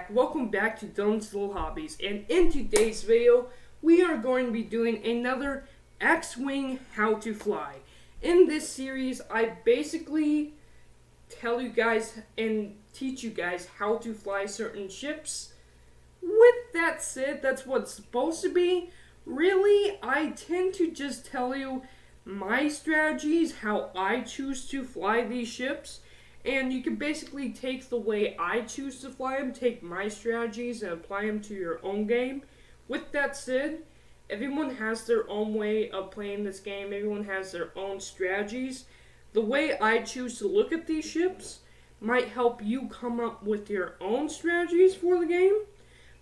welcome back to Dylan's Little Hobbies, and in today's video, we are going to be doing another X-Wing How to Fly. In this series, I basically tell you guys and teach you guys how to fly certain ships. With that said, that's what it's supposed to be. Really, I tend to just tell you my strategies, how I choose to fly these ships. And you can basically take the way I choose to fly them, take my strategies, and apply them to your own game. With that said, everyone has their own way of playing this game. Everyone has their own strategies. The way I choose to look at these ships might help you come up with your own strategies for the game.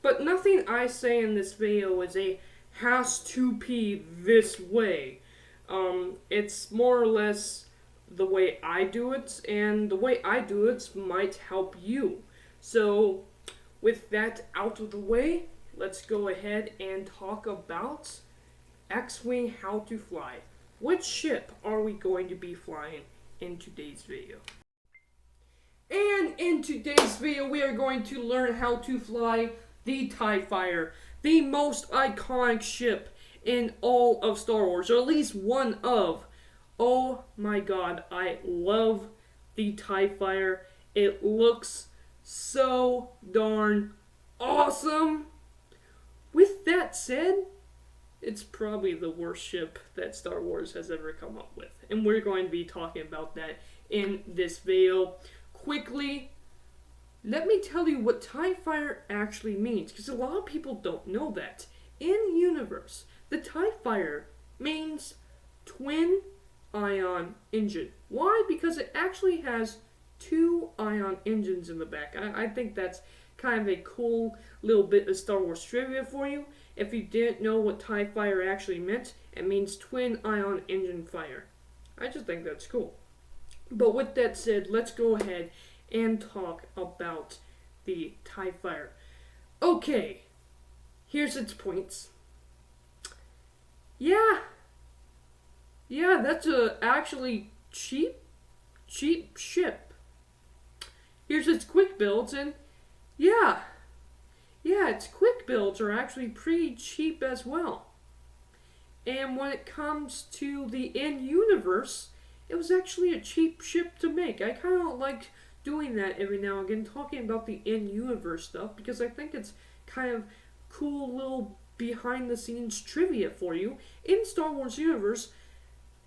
But nothing I say in this video is a has to be this way. It's more or less the way I do it, and the way I do it might help you. So, with that out of the way, let's go ahead and talk about X-Wing How to Fly. Which ship are we going to be flying in today's video? And in today's video, we are going to learn how to fly the TIE Fighter, the most iconic ship in all of Star Wars, or at least one of. Oh my god, I love the TIE Fighter. It looks so darn awesome. With that said, it's probably the worst ship that Star Wars has ever come up with. And we're going to be talking about that in this video. Quickly, let me tell you what TIE Fighter actually means, because a lot of people don't know that. In universe, the TIE Fighter means twin ion engine. Why? Because it actually has two ion engines in the back. I think that's kind of a cool little bit of Star Wars trivia for you. If you didn't know what TIE Fighter actually meant, it means twin ion engine fire. I just think that's cool. But with that said, let's go ahead and talk about the TIE Fighter. Okay, here's its points. Yeah, that's a actually cheap ship. Here's its quick builds, and yeah, its quick builds are actually pretty cheap as well. And when it comes to the in-universe, it was actually a cheap ship to make. I kind of like doing that every now and again, talking about the in-universe stuff, because I think it's kind of cool little behind-the-scenes trivia for you. In Star Wars universe,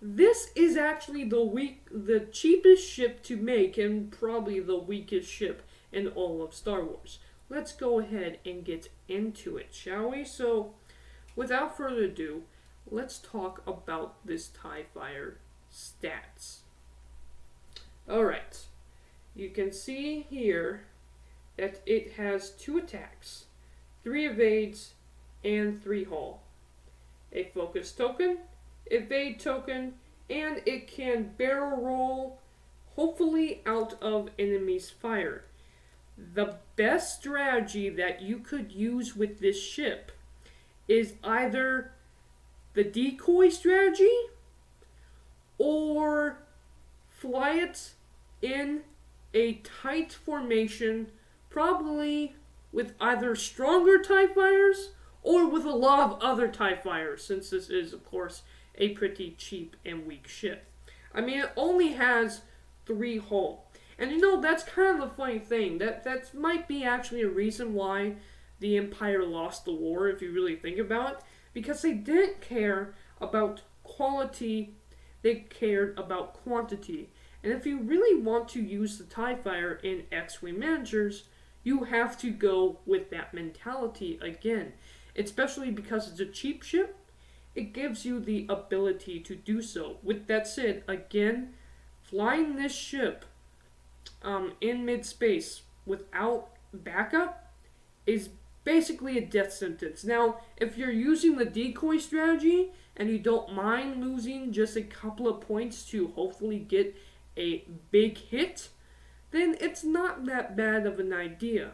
this is actually the cheapest ship to make, and probably the weakest ship in all of Star Wars. Let's go ahead and get into it, shall we? So, without further ado, let's talk about this TIE Fighter stats. Alright, you can see here that it has 2 attacks, 3 evades, and 3 hull. A focus token, evade token, and it can barrel roll, hopefully out of enemies' fire. The best strategy that you could use with this ship is either the decoy strategy or fly it in a tight formation, probably with either stronger TIE Fighters or with a lot of other TIE Fighters, since this is, of course, a pretty cheap and weak ship. I mean, it only has 3 hull. And you know, that's kind of the funny thing. That might be actually a reason why the Empire lost the war, if you really think about it. Because they didn't care about quality, they cared about quantity. And if you really want to use the TIE Fighter in X-Wing Managers, you have to go with that mentality again. Especially because it's a cheap ship, it gives you the ability to do so. With that said, again, flying this ship in mid-space without backup is basically a death sentence. Now, if you're using the decoy strategy and you don't mind losing just a couple of points to hopefully get a big hit, then it's not that bad of an idea.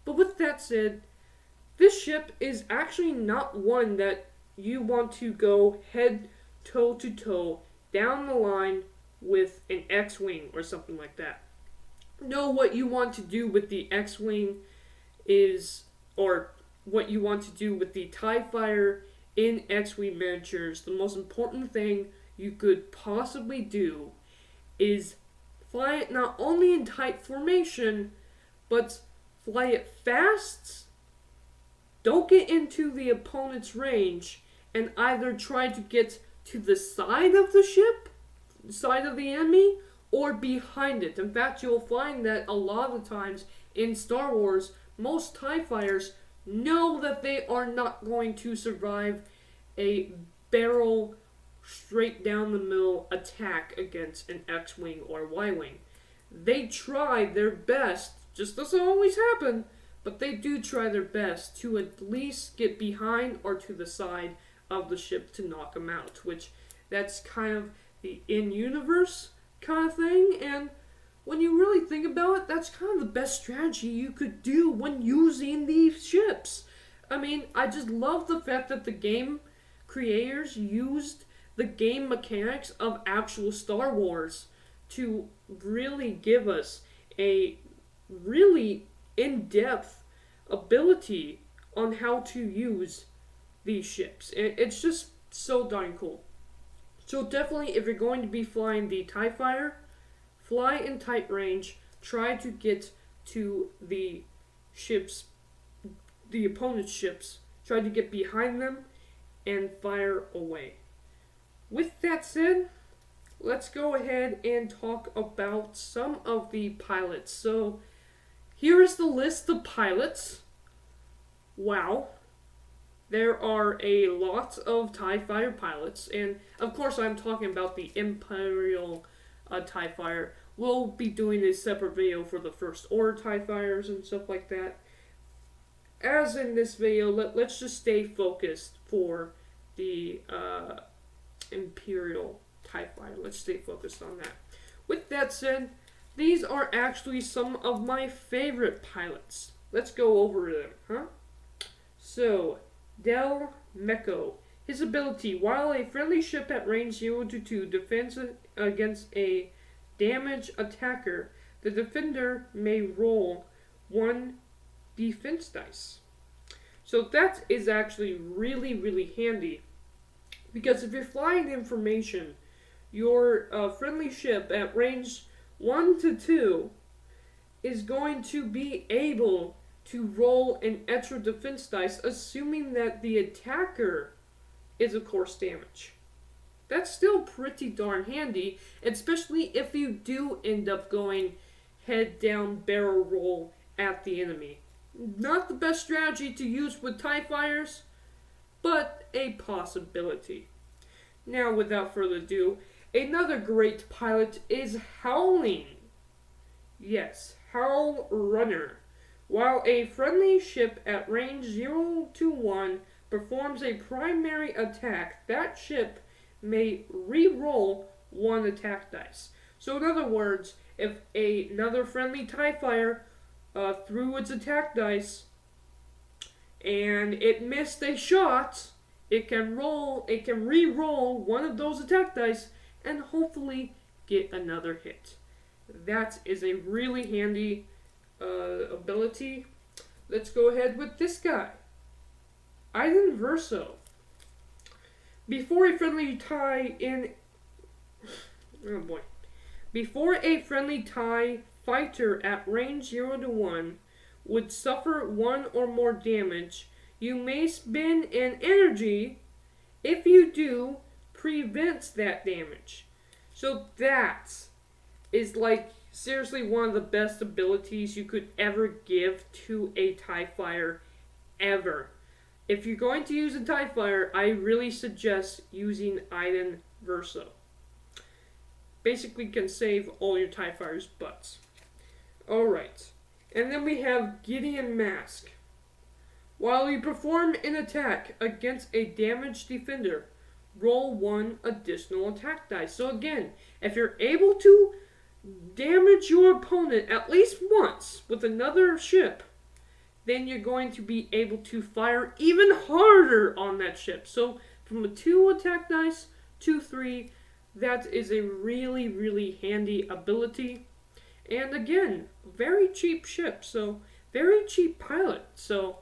But with that said, this ship is actually not one that you want to go head toe-to-toe down the line with an X-Wing or something like that. No, what you want to do with the X-Wing is, or what you want to do with the TIE Fighter in X-Wing miniatures, the most important thing you could possibly do is fly it not only in tight formation, but fly it fast. Don't get into the opponent's range and either try to get to the side of the ship, side of the enemy, or behind it. In fact, you'll find that a lot of the times in Star Wars, most TIE fighters know that they are not going to survive a barrel straight down the middle attack against an X-Wing or Y-Wing. They try their best, just doesn't always happen, but they do try their best to at least get behind or to the side of the ship to knock them out, which that's kind of the in-universe kind of thing, and when you really think about it, that's kind of the best strategy you could do when using these ships. I mean, I just love the fact that the game creators used the game mechanics of actual Star Wars to really give us a really in-depth ability on how to use these ships. It's just so darn cool. So definitely, if you're going to be flying the TIE Fighter, fly in tight range, try to get to the ships, the opponent's ships, try to get behind them, and fire away. With that said, let's go ahead and talk about some of the pilots. So, here is the list of pilots. Wow. There are a lot of TIE Fighter pilots, and of course I'm talking about the Imperial TIE Fighter. We'll be doing a separate video for the First Order TIE Fighters and stuff like that. As in this video, let's just stay focused for the Imperial TIE Fighter. Let's stay focused on that. With that said, these are actually some of my favorite pilots. Let's go over them, huh? So, Del Meco. His ability, while a friendly ship at range 0 to 2 defends against a damaged attacker, the defender may roll 1 defense dice. So that is actually really, really handy, because if you're flying information, your friendly ship at range 1 to 2 is going to be able to roll an extra defense dice, assuming that the attacker is, of course, damaged. That's still pretty darn handy, especially if you do end up going head down barrel roll at the enemy. Not the best strategy to use with TIE Fighters, but a possibility. Now, without further ado, another great pilot is Howling. Yes, Howl Runner. While a friendly ship at range 0 to 1 performs a primary attack, that ship may re-roll 1 attack dice. So in other words, if another friendly TIE Fighter threw its attack dice and it missed a shot, it can re-roll 1 of those attack dice and hopefully get another hit. That is a really handy ability. Let's go ahead with this guy, Iden Verso. Before a friendly TIE fighter at range 0 to 1 would suffer 1 or more damage, you may spend an energy. If you do, prevents that damage. So that is like seriously one of the best abilities you could ever give to a TIE Fighter ever. If you're going to use a TIE Fighter, I really suggest using Iden Verso. Basically can save all your TIE Fighters' butts. Alright, and then we have Gideon Mask. While you perform an attack against a damaged defender, roll 1 additional attack dice. So again, if you're able to damage your opponent at least once with another ship, then you're going to be able to fire even harder on that ship. So from a 2 attack dice to 3, that is a really, really handy ability. And again, very cheap ship, so very cheap pilot, so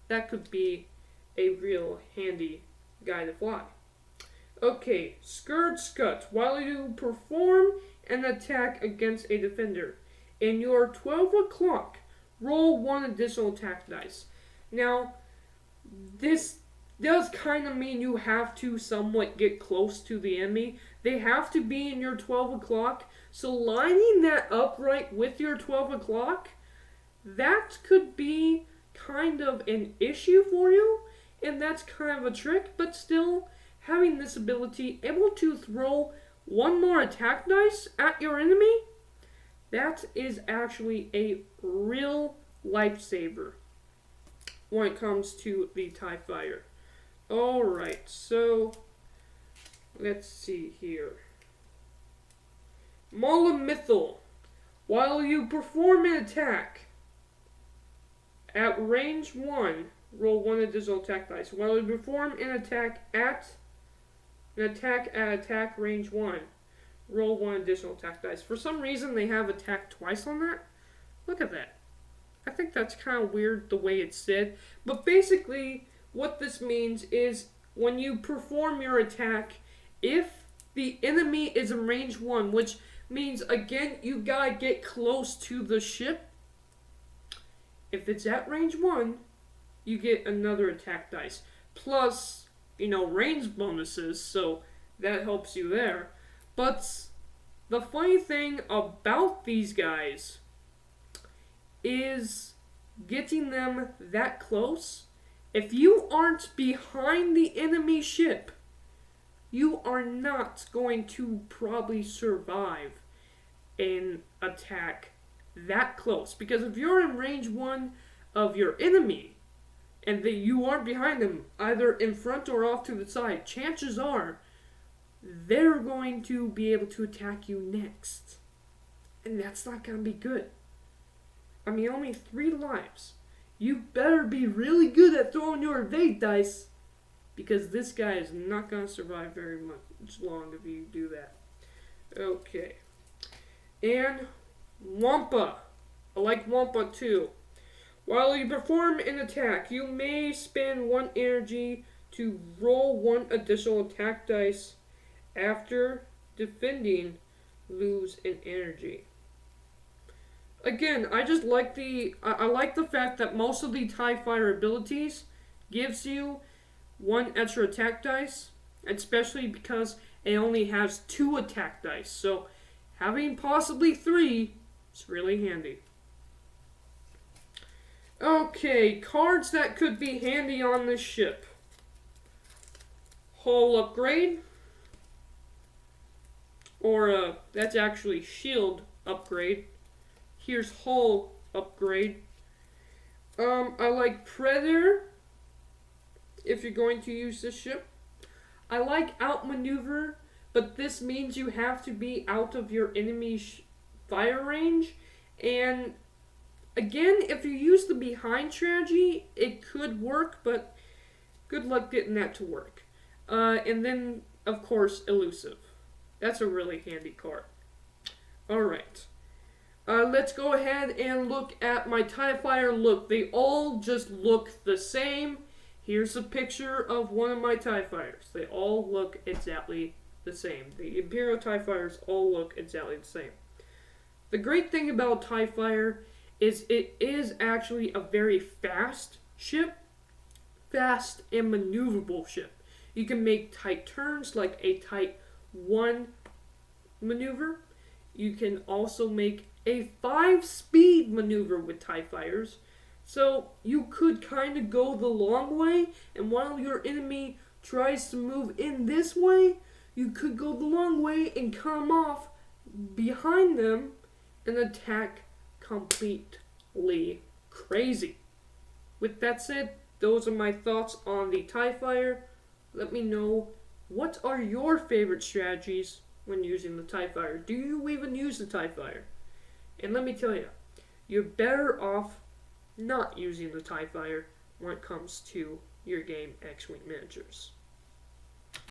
that could be a real handy guy to fly. Okay, Scourge Scut. While you perform an attack against a defender, in your 12 o'clock, roll one additional attack dice. Now, this does kind of mean you have to somewhat get close to the enemy. They have to be in your 12 o'clock, so lining that up right with your 12 o'clock, that could be kind of an issue for you, and that's kind of a trick, but still, having this ability, able to throw one more attack dice at your enemy, that is actually a real lifesaver when it comes to the TIE Fighter. Alright, so let's see here. Molamithal. While you perform an attack at range 1, roll one additional attack dice. While you perform an attack at attack range 1, roll one additional attack dice. For some reason, they have attack twice on that. Look at that. I think that's kind of weird the way it's said. But basically, what this means is when you perform your attack, if the enemy is in range 1, which means, again, you gotta get close to the ship. If it's at range 1, you get another attack dice. Plus, range bonuses, so that helps you there. But the funny thing about these guys is getting them that close. If you aren't behind the enemy ship, you are not going to probably survive an attack that close. Because if you're in range 1 of your enemy, and that you aren't behind them, either in front or off to the side, chances are they're going to be able to attack you next. And that's not going to be good. I mean, only 3 lives. You better be really good at throwing your evade dice, because this guy is not going to survive very much long if you do that. Okay. And Wampa. I like Wampa too. While you perform an attack, you may spend 1 energy to roll 1 additional attack dice. After defending, lose an energy. Again, I just like I like the fact that most of the TIE Fighter abilities gives you 1 extra attack dice, especially because it only has 2 attack dice. So having possibly 3 is really handy. Okay, cards that could be handy on this ship. Hull upgrade. Or, that's actually shield upgrade. Here's hull upgrade. I like Predator, if you're going to use this ship. I like outmaneuver, but this means you have to be out of your enemy's fire range. And again, if you use the behind strategy, it could work, but good luck getting that to work. And then, of course, elusive. That's a really handy card. Alright. Let's go ahead and look at my TIE Fighter look. They all just look the same. Here's a picture of one of my TIE Fighters. They all look exactly the same. The Imperial TIE Fighters all look exactly the same. The great thing about TIE Fighter is it is actually a very fast ship. Fast and maneuverable ship. You can make tight turns like a tight 1 maneuver. You can also make a 5-speed maneuver with TIE Fighters. So you could kind of go the long way, and while your enemy tries to move in this way, you could go the long way and come off behind them and attack completely crazy. With that said, those are my thoughts on the TIE Fighter. Let me know, what are your favorite strategies when using the TIE Fighter? Do you even use the TIE Fighter? And let me tell you, you're better off not using the TIE Fighter when it comes to your game X-Wing miniatures.